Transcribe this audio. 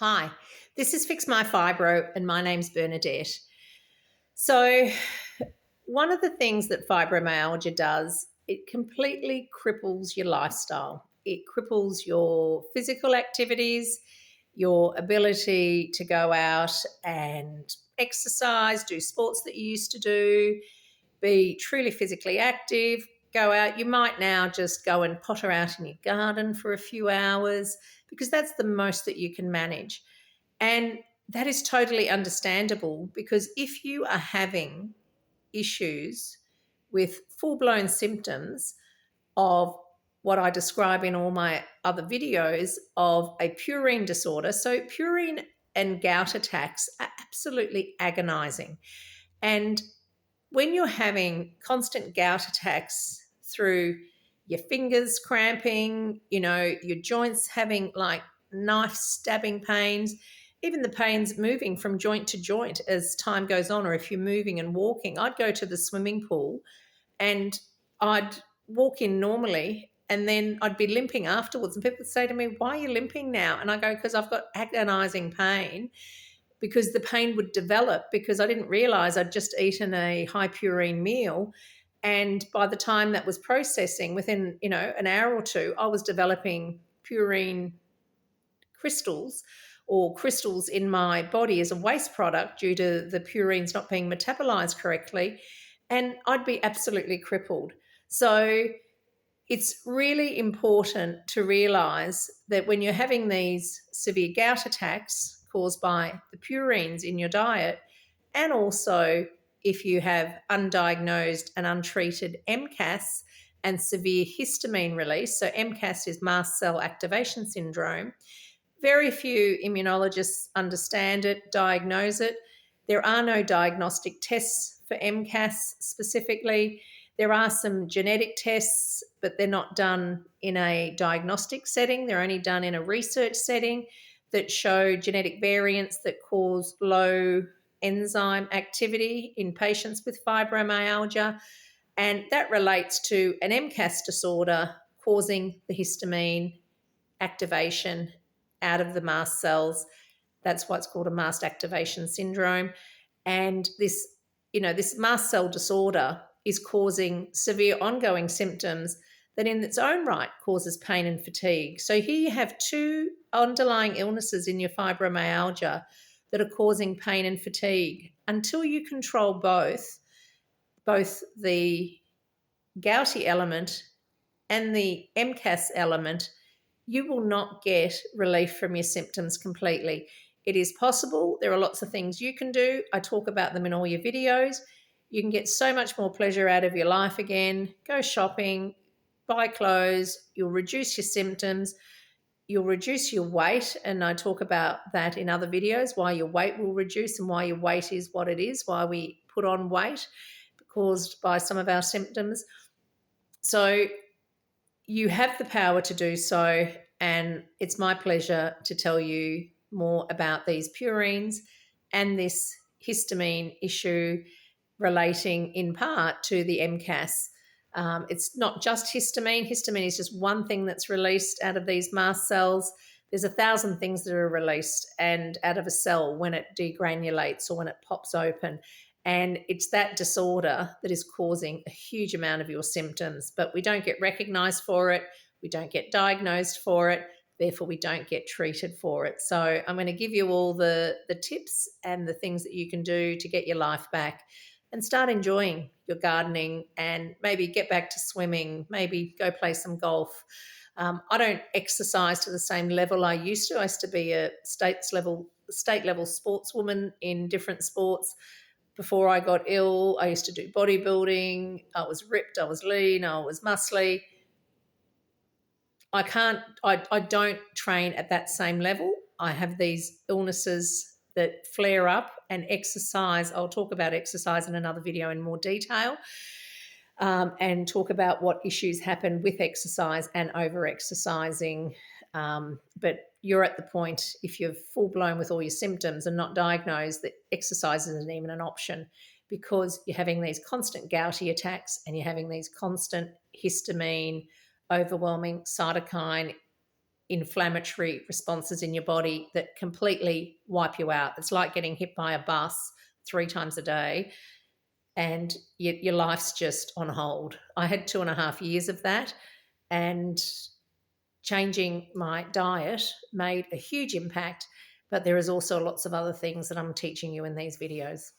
Hi, this is Fix My Fibro, and my name's Bernadette. So, one of the things that fibromyalgia does, it completely cripples your lifestyle. It cripples your physical activities, your ability to go out and exercise, do sports that you used to do, be truly physically active, go out. You might now just go and potter out in your garden for a few hours because that's the most that you can manage. And that is totally understandable because if you are having issues with full blown symptoms of what I describe in all my other videos of a purine disorder. So, purine and gout attacks are absolutely agonizing. And when you're having constant gout attacks through your fingers cramping, your joints having like knife stabbing pains, even the pains moving from joint to joint as time goes on, or if you're moving and walking. I'd go to the swimming pool and I'd walk in normally and then I'd be limping afterwards. And people would say to me, "Why are you limping now?" And I go, "Because I've got agonizing pain." Because the pain would develop because I didn't realize I'd just eaten a high purine meal. And by the time that was processing, within, an hour or two, I was developing purine crystals or crystals in my body as a waste product due to the purines not being metabolized correctly. And I'd be absolutely crippled. So it's really important to realize that when you're having these severe gout attacks caused by the purines in your diet, and also if you have undiagnosed and untreated MCAS and severe histamine release, so MCAS is mast cell activation syndrome, very few immunologists understand it, diagnose it. There are no diagnostic tests for MCAS specifically. There are some genetic tests, but they're not done in a diagnostic setting. They're only done in a research setting that show genetic variants that cause low enzyme activity in patients with fibromyalgia. And that relates to an MCAS disorder causing the histamine activation out of the mast cells. That's what's called a mast activation syndrome. And this mast cell disorder is causing severe ongoing symptoms that in its own right causes pain and fatigue. So here you have two underlying illnesses in your fibromyalgia that are causing pain and fatigue. Until you control both the gouty element and the MCAS element, you will not get relief from your symptoms completely. It is possible. There are lots of things you can do. I talk about them in all your videos. You can get so much more pleasure out of your life again. Go shopping, buy clothes. You'll reduce your symptoms. You'll reduce your weight. And I talk about that in other videos, why your weight will reduce and why your weight is what it is, why we put on weight caused by some of our symptoms. So you have the power to do so, and it's my pleasure to tell you more about these purines and this histamine issue relating in part to the MCAS. It's not just histamine. Histamine is just one thing that's released out of these mast cells. There's 1,000 things that are released and out of a cell when it degranulates or when it pops open. And it's that disorder that is causing a huge amount of your symptoms, but we don't get recognized for it. We don't get diagnosed for it. Therefore, we don't get treated for it. So I'm going to give you all the tips and the things that you can do to get your life back and start enjoying your gardening and maybe get back to swimming, maybe go play some golf. I don't exercise to the same level I used to. I used to be a state level sportswoman in different sports. Before I got ill, I used to do bodybuilding. I was ripped, I was lean, I was muscly. I don't train at that same level. I have these illnesses that flare up, and exercise. I'll talk about exercise in another video in more detail, and talk about what issues happen with exercise and over-exercising. But you're at the point, if you're full blown with all your symptoms and not diagnosed, that exercise isn't even an option because you're having these constant gouty attacks and you're having these constant histamine, overwhelming cytokine inflammatory responses in your body that completely wipe you out. It's like getting hit by a bus 3 times a day and your life's just on hold. I had 2.5 years of that, and changing my diet made a huge impact. But there is also lots of other things that I'm teaching you in these videos.